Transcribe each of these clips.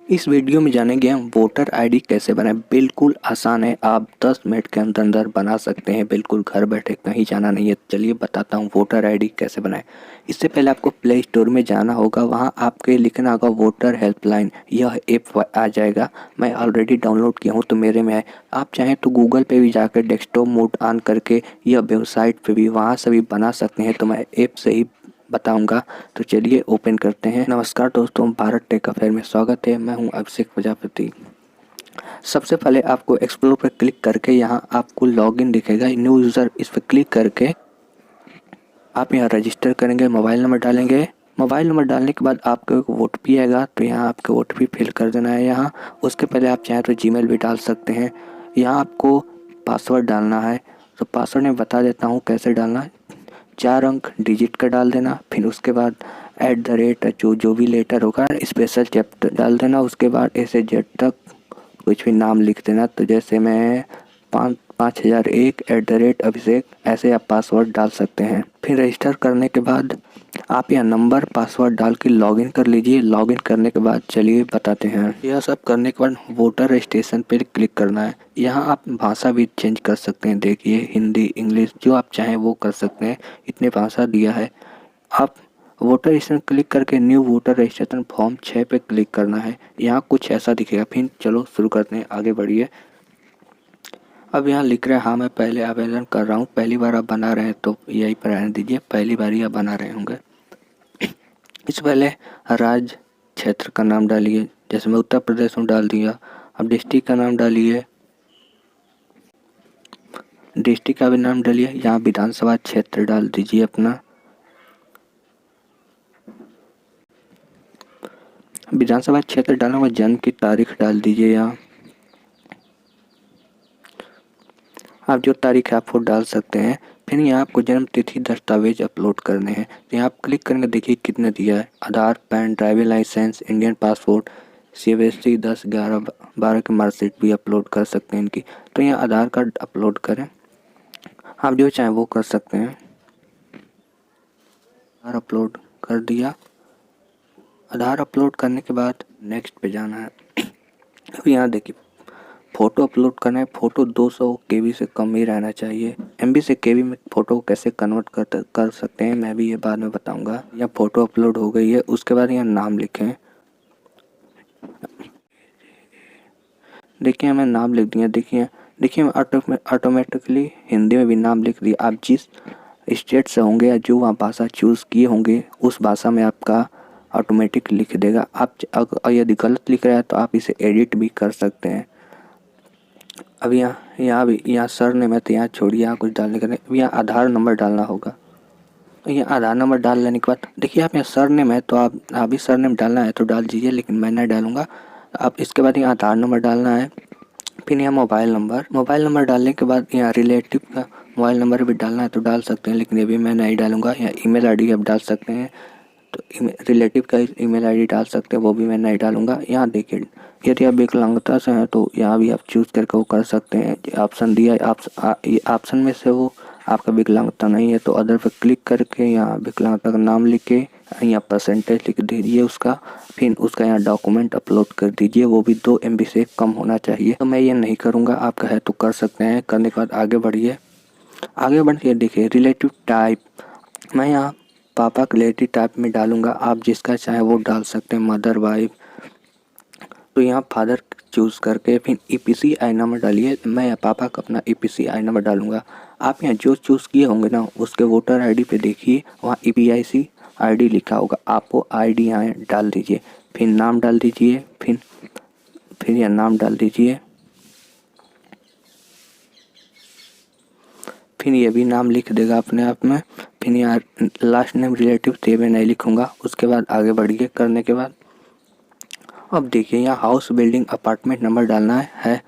इस वीडियो में जानेंगे हम वोटर आईडी कैसे बनाएं। बिल्कुल आसान है, आप 10 मिनट के अंदर अंदर बना सकते हैं। बिल्कुल घर बैठे, कहीं जाना नहीं है। चलिए बताता हूं वोटर आईडी कैसे बनाएं। इससे पहले आपको प्ले स्टोर में जाना होगा, वहां आपके लिखना होगा वोटर हेल्पलाइन। यह ऐप आ जाएगा। मैं ऑलरेडी डाउनलोड किया हूँ तो मेरे में है। आप चाहें तो गूगल पे भी जाकर डेस्कटॉप मोड ऑन करके या वेबसाइट पे भी वहाँ से भी बना सकते हैं। तो मैं ऐप से ही बताऊंगा। तो चलिए ओपन करते हैं। नमस्कार दोस्तों, भारत टेक अफेयर में स्वागत है। मैं हूं अभिषेक प्रजापति। सबसे पहले आपको एक्सप्लोर पर क्लिक करके यहाँ आपको लॉगिन दिखेगा, न्यू यूज़र, इस पर क्लिक करके आप यहाँ रजिस्टर करेंगे, मोबाइल नंबर डालेंगे। मोबाइल नंबर डालने के बाद आपको एक OTP आएगा, तो यहाँ आपको OTP फिल कर देना है। यहाँ उसके पहले आप चाहें तो जीमेल भी डाल सकते हैं। यहाँ आपको पासवर्ड डालना है, तो पासवर्ड मैं बता देता हूँ कैसे डालना है। 4 अंक डिजिट का डाल देना, फिर उसके बाद @ जो भी लेटर होगा स्पेशल चैप्टर डाल देना। उसके बाद A से Z तक कुछ भी नाम लिख देना। तो जैसे मैं 5001 @अभिषेक, ऐसे आप पासवर्ड डाल सकते हैं। फिर रजिस्टर करने के बाद आप यह नंबर पासवर्ड डाल के लॉगिन कर लीजिए। लॉगिन करने के बाद चलिए बताते हैं। यह सब करने के बाद वोटर रजिस्ट्रेशन पर क्लिक करना है। यहाँ आप भाषा भी चेंज कर सकते हैं। देखिए हिंदी, इंग्लिश, जो आप चाहें वो कर सकते हैं। इतने भाषा दिया है। आप वोटर रजिस्ट्रेशन क्लिक करके न्यू वोटर रजिस्ट्रेशन फॉर्म 6 पे क्लिक करना है। यहाँ कुछ ऐसा दिखेगा। फिर चलो शुरू करते हैं, आगे बढ़िए। अब यहाँ लिख रहा है, हाँ मैं पहले आवेदन कर रहा हूँ। पहली बार आप बना रहे हैं तो यही पर रहने दीजिए, पहली बार ही आप बना रहे होंगे। इससे पहले राज्य क्षेत्र का नाम डालिए, जैसे मैं उत्तर प्रदेश में डाल दिया। अब डिस्ट्रिक्ट का नाम डालिए, डिस्ट्रिक्ट का भी नाम डालिए। यहाँ विधानसभा क्षेत्र डाल दीजिए अपना। विधानसभा क्षेत्र डालने में जन्म की तारीख डाल दीजिए। यहाँ आप जो तारीख है आप वो डाल सकते हैं। फिर यहाँ आपको जन्म तिथि दस्तावेज अपलोड करने हैं। तो यहाँ आप क्लिक करेंगे, देखिए कितने दिया है। Aadhaar, PAN, driving licence, Indian passport, CBSE 10, 11, 12 की मार्कशीट भी अपलोड कर सकते हैं इनकी। तो यहाँ आधार कार्ड अपलोड करें, आप जो चाहें वो कर सकते हैं। आधार अपलोड कर दिया। आधार अपलोड करने के बाद नेक्स्ट पे जाना है। अब यहाँ देखिए फ़ोटो अपलोड करना है। फ़ोटो 200 KB से कम ही रहना चाहिए। MB से KB में फ़ोटो को कैसे कन्वर्ट कर सकते हैं मैं भी ये बाद में बताऊंगा। यहाँ फ़ोटो अपलोड हो गई है। उसके बाद यहाँ नाम लिखें। देखिए मैं नाम लिख दिया। देखिए मैं ऑटोमेटिकली हिंदी में भी नाम लिख दिया। आप जिस स्टेट से होंगे या जो वहाँ भाषा चूज़ किए होंगे उस भाषा में आपका ऑटोमेटिक लिख देगा। आप अगर यदि गलत लिख रहा है तो आप इसे एडिट भी कर सकते हैं। अब यहाँ सर ने मैं तो यहाँ छोड़िए, यहाँ कुछ डालने का नहीं। अब यहाँ आधार नंबर डालना होगा। तो यहाँ आधार नंबर डाल लेने के बाद देखिए आप यहाँ सर नेम है तो आप भी सर नेम डालना है तो डाल दीजिए, लेकिन मैं नहीं डालूँगा। अब इसके बाद यहाँ आधार नंबर डालना है। फिर यहाँ मोबाइल नंबर डालने के बाद यहाँ रिलेटिव का मोबाइल नंबर भी डालना है तो डाल सकते हैं, लेकिन ये भी मैं नहीं डालूँगा। यहाँ ईमेल आईडी आप डाल सकते हैं, तो रिलेटिव का ईमेल आईडी डाल सकते हैं, वो भी मैं नहीं डालूँगा। यहाँ देखिए यदि आप विकलांगता से हैं तो यहाँ भी आप चूज़ करके वो कर सकते हैं। ऑप्शन दिया है, ये ऑप्शन में से वो आपका विकलांगता नहीं है तो अदर पर क्लिक करके यहाँ विकलांगता का नाम लिख के यहाँ परसेंटेज लिख दीजिए उसका। फिर उसका यहाँ डॉक्यूमेंट अपलोड कर दीजिए, वो भी 2 MB से कम होना चाहिए। तो मैं ये नहीं करूँगा, आपका है तो कर सकते हैं। करने के बाद आगे बढ़िए। आगे बढ़िए देखिए रिलेटिव टाइप, मैं यहाँ पापा के रिलेटिव टाइप में डालूँगा। आप जिसका चाहे वो डाल सकते हैं, मदर, वाइफ। तो यहाँ फादर चूज़ करके फिर EPCI नंबर डालिए। मैं पापा का अपना EPCI नंबर डालूँगा। आप यहाँ जो चूज़ किए होंगे ना उसके वोटर आईडी पे देखिए वहाँ EPIC ID लिखा होगा, आप वो ID यहाँ डाल दीजिए। फिर नाम डाल दीजिए। फिर यह नाम डाल दीजिए। फिर ये भी नाम लिख देगा अपने आप में। फिर यहाँ लास्ट नेम रिलेटिव थे मैं नहीं लिखूँगा। उसके बाद आगे बढ़िए। करने के बाद अब देखिए यहाँ हाउस, बिल्डिंग, अपार्टमेंट नंबर डालना है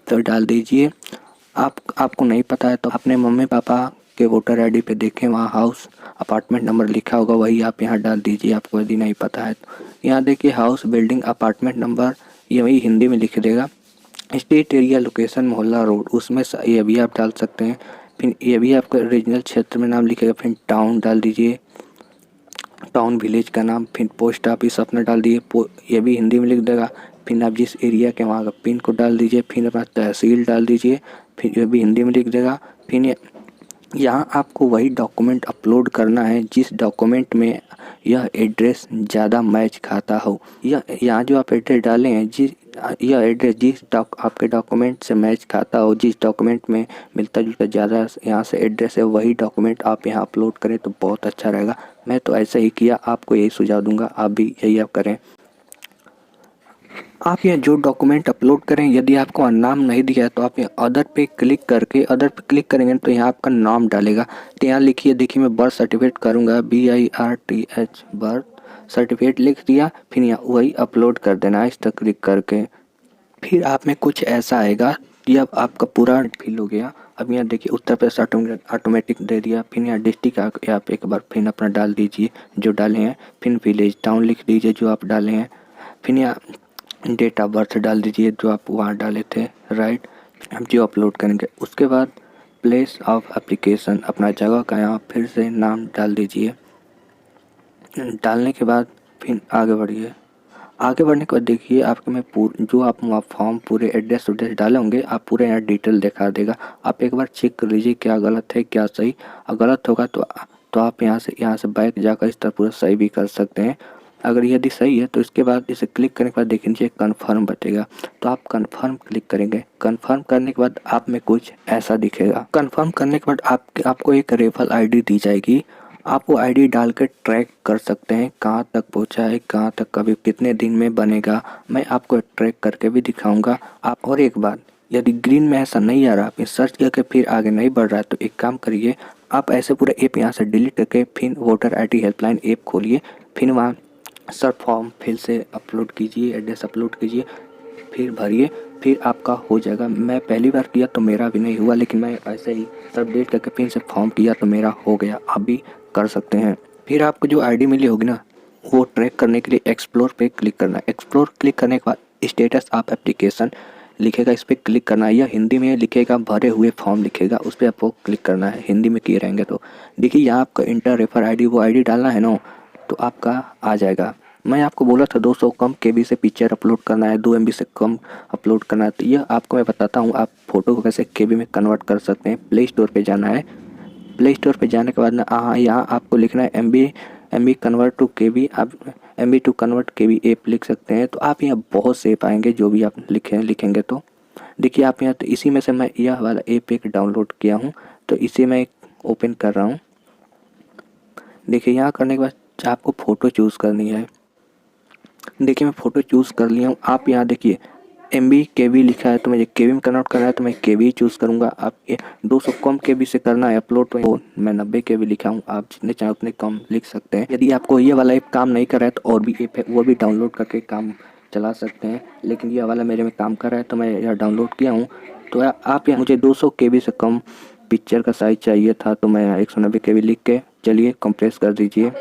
तो डाल दीजिए। आपको नहीं पता है तो अपने मम्मी पापा के वोटर आईडी पे देखें, वहाँ हाउस अपार्टमेंट नंबर लिखा होगा, वही आप यहाँ डाल दीजिए आपको यदि नहीं पता है तो। यहाँ देखिए हाउस, बिल्डिंग, अपार्टमेंट नंबर ये वही हिंदी में लिख देगा। स्टेट, एरिया, लोकेशन, मोहल्ला, रोड, उसमें ये भी आप डाल सकते हैं। फिर ये भी आपका रीजनल क्षेत्र में नाम लिखेगा। फिर टाउन डाल दीजिए, टाउन विलेज का नाम। फिर पोस्ट ऑफिस अपना डाल दिए, ये भी हिंदी में लिख देगा। फिर आप जिस एरिया के वहाँ का पिन कोड डाल दीजिए, फिर अपना तहसील डाल दीजिए, फिर ये भी हिंदी में लिख देगा। फिर यहाँ आपको वही डॉक्यूमेंट अपलोड करना है जिस डॉक्यूमेंट में यह एड्रेस ज़्यादा मैच खाता हो। यह यहाँ जो आप एड्रेस डाले हैं यह एड्रेस जिस आपके डॉक्यूमेंट से मैच खाता हो, जिस डॉक्यूमेंट में मिलता जुलता ज़्यादा यहाँ से एड्रेस है, वही डॉक्यूमेंट आप यहाँ अपलोड करें तो बहुत अच्छा रहेगा। मैं तो ऐसा ही किया, आपको यही सुझाव दूंगा, आप भी यही आप करें। आप यहाँ जो डॉक्यूमेंट अपलोड करें, यदि आपको नाम नहीं दिया है तो आप यहाँ अदर पे क्लिक करके अदर पे क्लिक करेंगे तो यहाँ आपका नाम डालेगा। तो यहाँ लिखिए, देखिए मैं बर्थ सर्टिफिकेट करूँगा, BIRTH बर्थ सर्टिफिकेट लिख दिया। फिर यहाँ वही अपलोड कर देना है इस पर क्लिक करके। फिर आप में कुछ ऐसा आएगा, ये अब आपका पूरा फिल हो गया। अब यहाँ देखिए उत्तर प्रदेश ऑटोमेटिक दे दिया। फिर यहाँ डिस्ट्रिक्ट आप एक बार फिर अपना डाल दीजिए जो डाले हैं। फिर विलेज टाउन लिख दीजिए जो आप डाले हैं। फिर यहाँ डेट ऑफ बर्थ डाल दीजिए जो आप वहाँ डाले थे, राइट। अब जो अपलोड करेंगे उसके बाद प्लेस ऑफ एप्लीकेशन, अपना जगह का यहाँ फिर से नाम डाल दीजिए। डालने के बाद फिर आगे बढ़िए। आगे बढ़ने के बाद देखिए आपके में जो आप वहाँ फॉर्म पूरे एड्रेस डाले होंगे, आप पूरे यहाँ डिटेल दिखा देगा। आप एक बार चेक कर लीजिए क्या गलत है क्या सही। अगर गलत होगा तो आप यहाँ से बैक जाकर इस तरह पूरा सही भी कर सकते हैं। अगर यदि सही है तो इसके बाद इसे क्लिक करने के बाद देख लीजिए कन्फर्म बचेगा, तो आप कन्फर्म क्लिक करेंगे। कन्फर्म करने के बाद आप में कुछ ऐसा दिखेगा। कन्फर्म करने के बाद आपको एक रेफरल आईडी दी जाएगी। आप वो आईडी डाल कर ट्रैक कर सकते हैं कहाँ तक पहुँचा है, कहाँ तक कभी कितने दिन में बनेगा। मैं आपको ट्रैक करके भी दिखाऊंगा। आप और एक बात, यदि ग्रीन में ऐसा नहीं आ रहा, आप सर्च करके फिर आगे नहीं बढ़ रहा है तो एक काम करिए, आप ऐसे पूरा ऐप यहाँ से डिलीट करके फिर वोटर ID हेल्पलाइन ऐप खोलिए। फिर वहाँ सर फॉर्म फिर से अपलोड कीजिए, एड्रेस अपलोड कीजिए, फिर भरिए, फिर आपका हो जाएगा। मैं पहली बार किया तो मेरा भी नहीं हुआ, लेकिन मैं ऐसे ही सब अपडेट करके फिर से फॉर्म किया तो मेरा हो गया। आप भी कर सकते हैं। फिर आपको जो आईडी मिली होगी ना, वो ट्रैक करने के लिए एक्सप्लोर पे क्लिक करना है। एक्सप्लोर क्लिक करने के बाद स्टेटस ऑफ एप्लीकेशन लिखेगा, इस पर क्लिक करना है। या हिंदी में लिखेगा भरे हुए फॉर्म लिखेगा, उस पर आपको क्लिक करना है। हिंदी में किए रहेंगे तो देखिए यहाँ आपका इंटर रेफर ID वो ID डालना है ना, तो आपका आ जाएगा। मैं आपको बोला था 200 कम KB से पिक्चर अपलोड करना है, 2 MB से कम अपलोड करना है। तो यह आपको मैं बताता हूँ आप फ़ोटो को कैसे KB में कन्वर्ट कर सकते हैं। प्ले स्टोर पे जाना है। प्ले स्टोर पे जाने के बाद ना यहाँ आपको लिखना है MB कन्वर्ट टू KB। आप MB टू कन्वर्ट KB ऐप लिख सकते हैं। तो आप यहाँ बहुत से ऐप आएंगे, जो भी आप लिखेंगे तो देखिए आप यहाँ, तो इसी में से मैं यह वाला ऐप एक डाउनलोड किया हूँ, तो इसे मैं ओपन कर रहा हूँ। देखिए यहाँ करने के बाद आपको फ़ोटो चूज़ करनी है। देखिए मैं फ़ोटो चूज़ कर लिया हूँ। आप यहाँ देखिए MB KB लिखा है, तो मुझे KB में कन्वर्ट करना है तो मैं KB चूज़ करूँगा। आप 200 कम KB से करना है अपलोड, तो मैं 90 KB लिखा हूँ। आप जितने चाहें उतने कम लिख सकते हैं। यदि आपको ये वाला ऐप काम नहीं कर रहा है तो और भी ऐप है, वो भी डाउनलोड करके काम चला सकते हैं। लेकिन ये वाला मेरे में काम कर रहा है तो मैं यह डाउनलोड किया हूँ। तो आप यहाँ, मुझे 200 KB से कम पिक्चर का साइज़ चाहिए था, तो मैं 190 KB लिख के चलिए कंप्रेस कर दीजिए।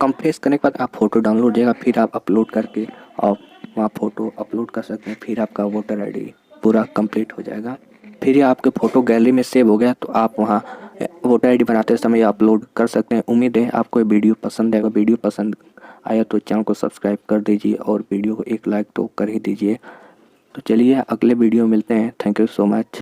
कंप्रेस करने के बाद आप फ़ोटो डाउनलोड हो जाएगा, फिर आप अपलोड करके और वहाँ फ़ोटो अपलोड कर सकते हैं। फिर आपका वोटर ID पूरा कंप्लीट हो जाएगा। फिर ये आपके फ़ोटो गैलरी में सेव हो गया, तो आप वहाँ वोटर ID बनाते समय अपलोड कर सकते हैं। उम्मीद है आपको ये वीडियो पसंद आएगा। वीडियो पसंद आया तो चैनल को सब्सक्राइब कर दीजिए और वीडियो को एक लाइक तो कर ही दीजिए। तो चलिए अगले वीडियो मिलते हैं। Thank you so much.